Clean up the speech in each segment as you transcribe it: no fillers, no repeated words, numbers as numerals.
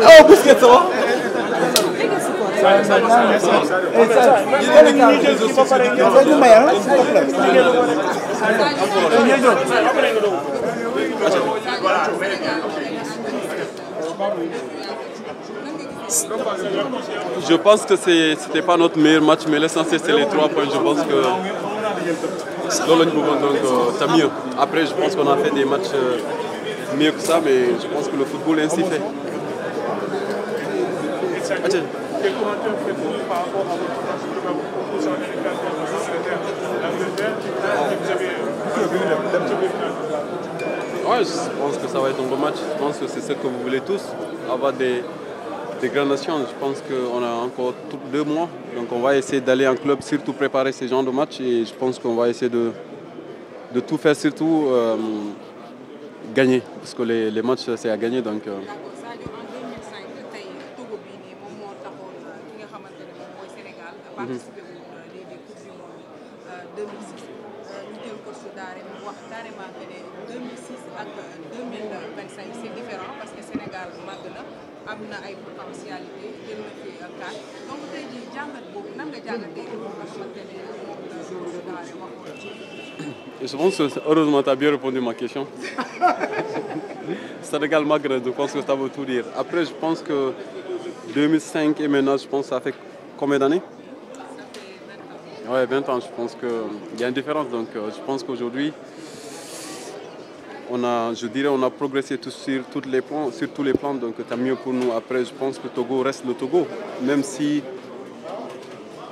Oh, Busquets, ça va? Je pense que c'était pas notre meilleur match, mais l'essentiel c'est les 3 points. Je pense que donc tant mieux. Après, je pense qu'on a fait des matchs mieux que ça, mais je pense que le football est ainsi fait. Quel commentaire faites-vous par rapport à votre proposition de Ouais, je pense que ça va être un bon match. Je pense que c'est ce que vous voulez tous, avoir des grandes nations. Je pense qu'on a encore 2 mois, donc on va essayer d'aller en club, surtout préparer ces genres de matchs, et je pense qu'on va essayer de tout faire, surtout gagner, parce que les matchs c'est à gagner. Donc, participé des coupes du monde 2006 ñu jël ko su daare mu wax carrément que ne 2006 ak 2025 c'est différent parce que Sénégal màgg na am na ay potentialité jël na fi CAN donc tey jii jàngat boobu nan nga jàngatee nga xamante ne moom la su daare waxoon. Je pense que heureusement tu as bien répondu à ma question. Sénégal màgg na, je pense que ça veut tout dire. Après, je pense que 2005 et maintenant, je pense que ça fait combien d'années? Ouais, 20 ans, je pense qu'il y a une différence. Donc, je pense qu'aujourd'hui, on a progressé sur tous les plans, donc tant mieux pour nous. Après, je pense que Togo reste le Togo, même si,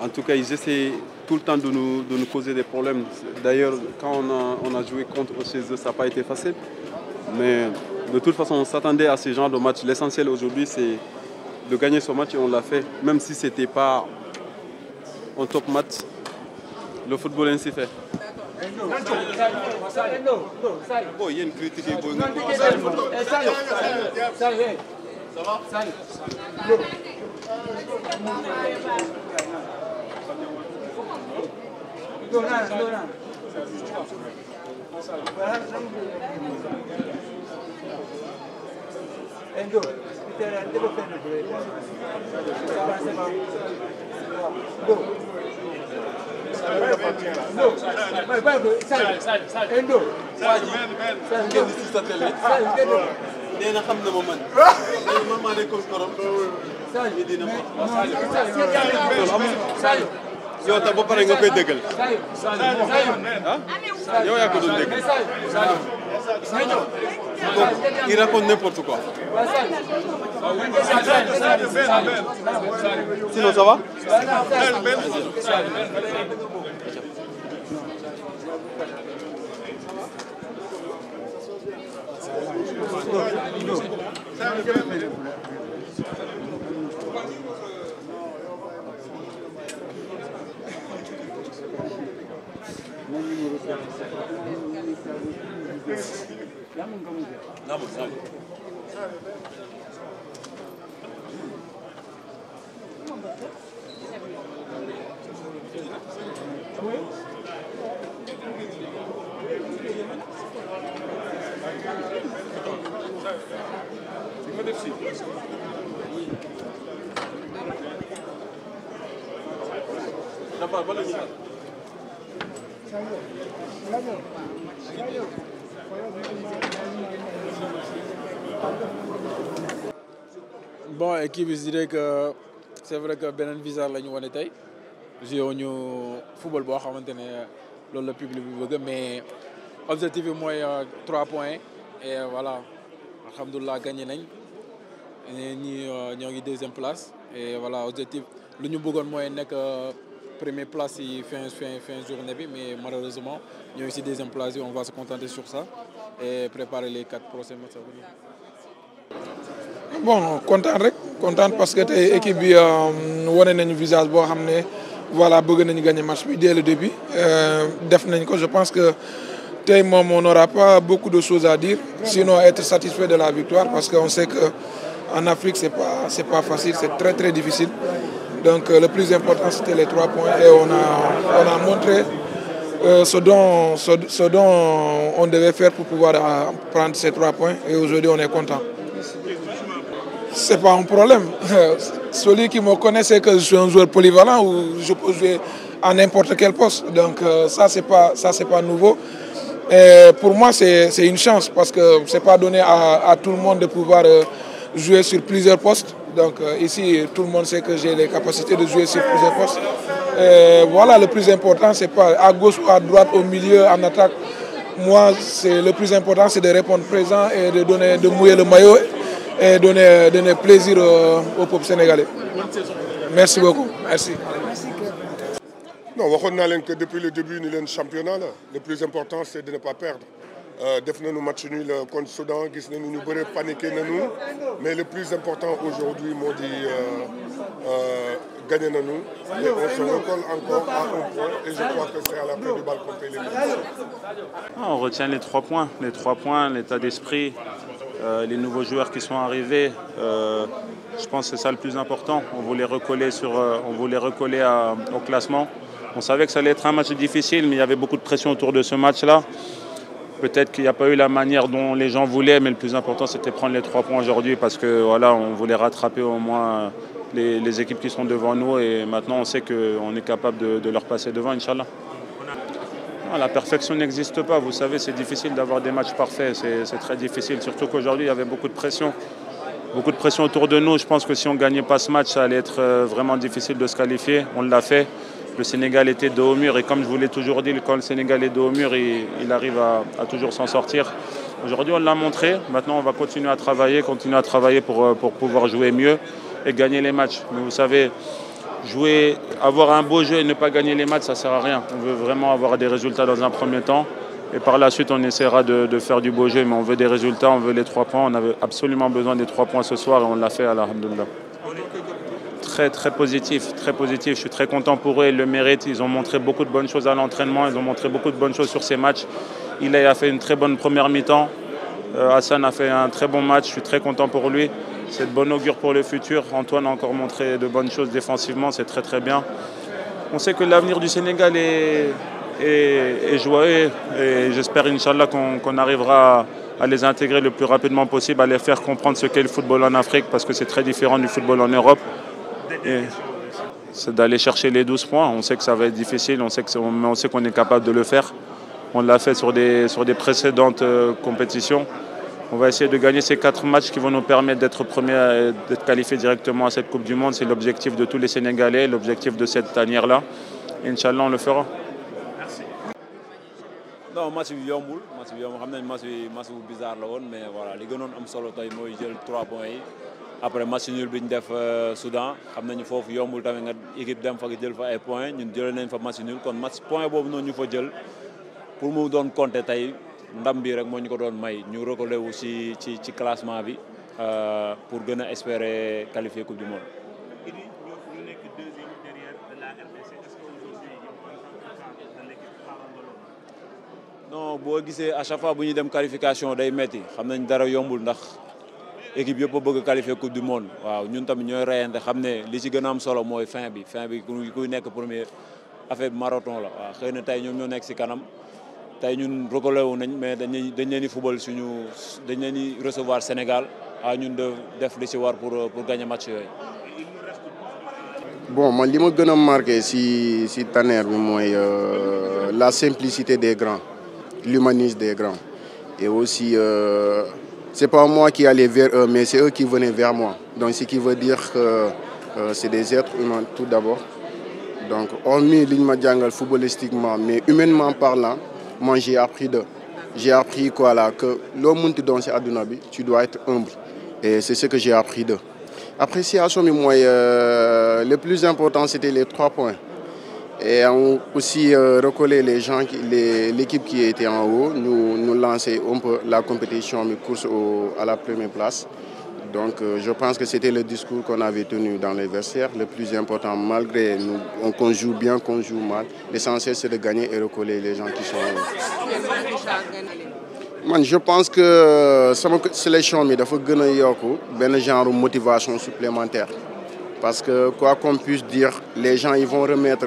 en tout cas, ils essaient tout le temps de nous causer des problèmes. D'ailleurs, quand on a joué contre chez eux, ça n'a pas été facile. Mais de toute façon, on s'attendait à ce genre de match. L'essentiel aujourd'hui, c'est de gagner ce match et on l'a fait, même si ce n'était pas un top match. Le football est ainsi fait. Bon, il y a une critique. Ça va? nee na xam na ma man. man maa nekkoon korom. Sadio dina ma. Sadio. yow tam ba pare nga koy dëggal. ah yow yaa ko doon dégg. donc il raconte n'importe quoi. sinon ça va. Bon, équipe, je dirais que c'est vrai que beneen visage la ñu wane tey joué ñu football boo xamante ne loolu la public bi bëgg, mais objectif bi mooy 3 points et voilà alhamdulilah gagné nañ ñi ñoo ngi 2e place et voilà objectif lu ñu bëggoon mooy nekk première place yi fin journée bi, mais malheureusement ñoo ngi ci 2e place yi. On va se contenter sur ça et préparer les 4 prochains matchs à venir. Bon, content parce que tey équipe bi wane nañu visage boo xam ne voilà bëgg nañu gagner match bi dès le début def nañ ko. Je pense que tey moom on n'aura pas beaucoup de choses à dire sinon être satisfait de la victoire, parce qu'on sait que en Afrique c'est pas facile, c'est très très difficile. Donc le plus important c'était les 3 points et on a montré ce dont on devait faire pour pouvoir prendre ces 3 points. Et aujourd'hui, on est content. C'est pas un problème. Celui qui me connaît sait que je suis un joueur polyvalent où je peux jouer à n'importe quel poste. Donc ça c'est pas nouveau. Et pour moi c'est une chance parce que c'est pas donné à tout le monde de pouvoir jouer sur plusieurs postes. Donc ici tout le monde sait que j'ai les capacités de jouer sur plusieurs postes. Et voilà, le plus important c'est pas à gauche ou à droite, au milieu, en attaque. Moi le plus important c'est de répondre présent et de mouiller le maillot et donner plaisir au peuple sénégalais. Merci beaucoup. Merci. Non, waxoon naa leen que depuis le début ni leen championnat la le plus important c'est de ne pas perdre. Def nañu match nul contre Soudan, gis nañu ñu bëre paniqué nañu, mais le plus important aujourd'hui moo di gagné nañu et on se recolle encore à un point et je crois que c'est à la fin du bal qu'on paye les matchs. On retient les 3 points, l'état d'esprit, les nouveaux joueurs qui sont arrivés. Je pense que c'est ça le plus important. On voulait recoller au classement. On savait que ça allait être un match difficile, mais il y avait beaucoup de pression autour de ce match-là. Peut-être qu'il n'y a pas eu la manière dont les gens voulaient, mais le plus important, c'était prendre les 3 points aujourd'hui parce que voilà, on voulait rattraper au moins les équipes qui sont devant nous et maintenant on sait qu'on est capable de leur passer devant, Inch'Allah. Non, la perfection n'existe pas. Vous savez, c'est difficile d'avoir des matchs parfaits. C'est très difficile, surtout qu'aujourd'hui, il y avait beaucoup de pression. Beaucoup de pression autour de nous. Je pense que si on ne gagnait pas ce match, ça allait être vraiment difficile de se qualifier. On l'a fait. Le Sénégal était dos au mur et comme je vous l'ai toujours dit, quand le Sénégal est dos au mur, il arrive à toujours s'en sortir. Aujourd'hui, on l'a montré. Maintenant, on va continuer à travailler pour pouvoir jouer mieux et gagner les matchs. Mais vous savez, avoir un beau jeu et ne pas gagner les matchs, ça ne sert à rien. On veut vraiment avoir des résultats dans un premier temps. Et par la suite, on essaiera de faire du beau jeu, mais on veut des résultats, on veut les 3 points. On avait absolument besoin des 3 points ce soir et on l'a fait, alhamdoulilah. Très positif. Je suis très content pour eux, ils le méritent. Ils ont montré beaucoup de bonnes choses à l'entraînement, ils ont montré beaucoup de bonnes choses sur ces matchs. Ilay a fait une très bonne première mi-temps. Hassan a fait un très bon match, je suis très content pour lui. C'est de bon augure pour le futur. Antoine a encore montré de bonnes choses défensivement, c'est très bien. On sait que l'avenir du Sénégal est joyeux et j'espère, Inch'Allah, qu'on arrivera à les intégrer le plus rapidement possible, à les faire comprendre ce qu'est le football en Afrique parce que c'est très différent du football en Europe. C'est d'aller chercher les 12 points. On sait que ça va être difficile, mais on sait qu'on est capable de le faire. On l'a fait sur des précédentes compétitions. On va essayer de gagner ces 4 matchs qui vont nous permettre d'être premiers, d'être qualifiés directement à cette Coupe du Monde. C'est l'objectif de tous les Sénégalais, l'objectif de cette tanière-là. Inch'Allah, on le fera. Merci. Non, match bi yombul xam nañ match bu bizarre la woon mais voilà li gënoon am solo tey mooy jël 3 points yi après match nul bi ñu def Soudan xam nañu foofu yombul tamit nga équipe dem fa jël fa ay points ñun jëlee nañ fa match nul kon point boobu noonu ñu fa jël pour mu doon compter tey ndam bi rek moo ñu ko doon may ñu recoller wu ci classement bi pour gën a espérer qualifier Coupe du Monde. Non, boo gisee à chaque fois bu ñuy dem qualification day metti xam nañ dara yombul ndax équipe yëpp a bëgg a qualifier Coupe du Monde waaw ñun tamit ñooy reyante xam ne li ci gën a am solo mooy fin bi kuy nekk premier affaire bi marathon la waaw xëy na tey ñoom ñoo nekk ci kanam tey ñun recollé wu nañ mais dañ leen di football dañ leen di recevoir Sénégal ñun de def li ci war pour gagner match yooyu. Bon man li ma gën a marqué ci Taner bi mooy la simplicité des grands. L'humanisme des grands. Et aussi, c'est pas moi qui allais vers eux, mais c'est eux qui venaient vers moi. Donc, ce qui veut dire que c'est des êtres humains tout d'abord. Donc, hormis l'image footballistiquement, mais humainement parlant, moi j'ai appris d'eux. J'ai appris quoi là, que l'homme dans ce adunabi, tu dois être humble. Et c'est ce que j'ai appris d'eux. Appréciation, moi, le plus important, c'était les 3 points. Et on aussi recoller les gens, l'équipe qui était en haut, nous lancer un peu la compétition, mais course à la première place. Donc je pense que c'était le discours qu'on avait tenu dans les vestiaires. Le plus important, malgré nous, qu'on joue bien, qu'on joue mal, l'essentiel c'est de gagner et recoller les gens qui sont en haut. Man, je pense que sama sélection, il faut gagner un genre de motivation supplémentaire. Parce que quoi qu'on puisse dire, les gens ils vont remettre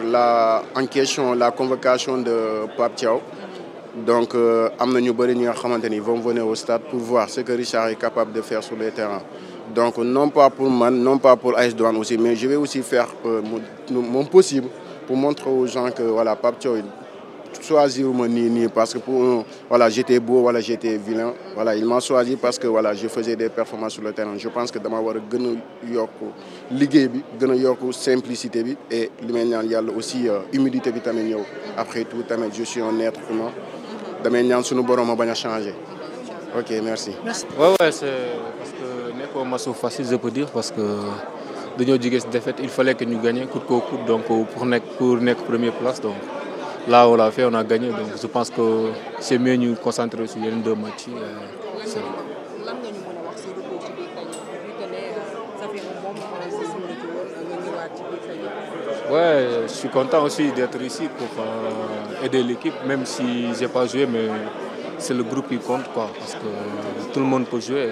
en question la convocation de Pape Thiaw. Donc, ils vont venir au stade pour voir ce que Richard est capable de faire sur le terrain. Donc, non pas pour Man, non pas pour AS Douanes aussi, mais je vais aussi faire mon possible pour montrer aux gens que voilà, Pape Thiaw, choisir ni parce que voilà, j'étais beau, voilà, j'étais vilain. Voilà, il m'a choisi parce que voilà, je faisais des performances sur le terrain. Je pense que dama war a gën a yokk liggéey bi gën a yokk simplicité bi et li may ñaan yàlla aussi humilité bi tamit ñëw. Après tout tamit je suis un être humain. damay ñaan suñu borom a bañ a changé. Ok, merci. Ouais, c'est parce que nekkoo match facile je peux dire parce que dañoo jógee ci défaite il fallait que ñu gagnions coûte que coûte donc pour nekk première place donc. Là, on l'a fait, on a gagné. Donc, je pense que c'est mieux de nous concentrer sur les 2 matchs. Ouais, je suis content aussi d'être ici pour aider l'équipe, même si je n'ai pas joué, mais c'est le groupe qui compte, quoi, parce que tout le monde peut jouer.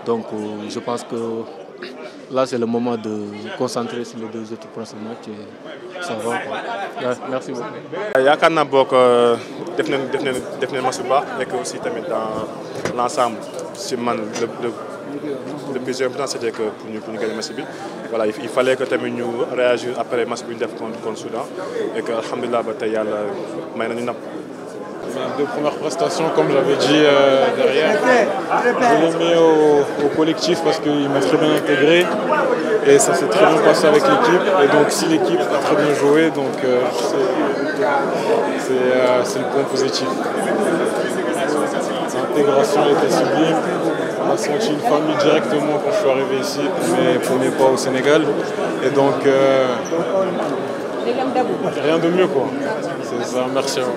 Donc, je pense que là, c'est le moment de concentrer sur les 2 autres prochains matchs et ça va, quoi. Ouais, merci beaucoup. yaakaar naa bokk def nañ match bu baax nekk aussi tamit dans l'ensemble si man le plus important c'était que pour ñu gagner match bi voilà il fallait que tamit ñu réagir après match bi ñu def contre Soudan et que alhamdulilah ba tey yàlla may nañu napp. Mes 2 premières prestations, comme j'avais dit derrière, je l'ai mis au collectif parce qu'il m'a très bien intégré et ça s'est très bien passé avec l'équipe. Et donc si l'équipe a très bien joué, donc c'est le point positif. L'intégration était sublime. On a senti une famille directement quand je suis arrivé ici pour mes premiers pas au Sénégal. Et donc rien de mieux, quoi. C'est ça, merci à vous.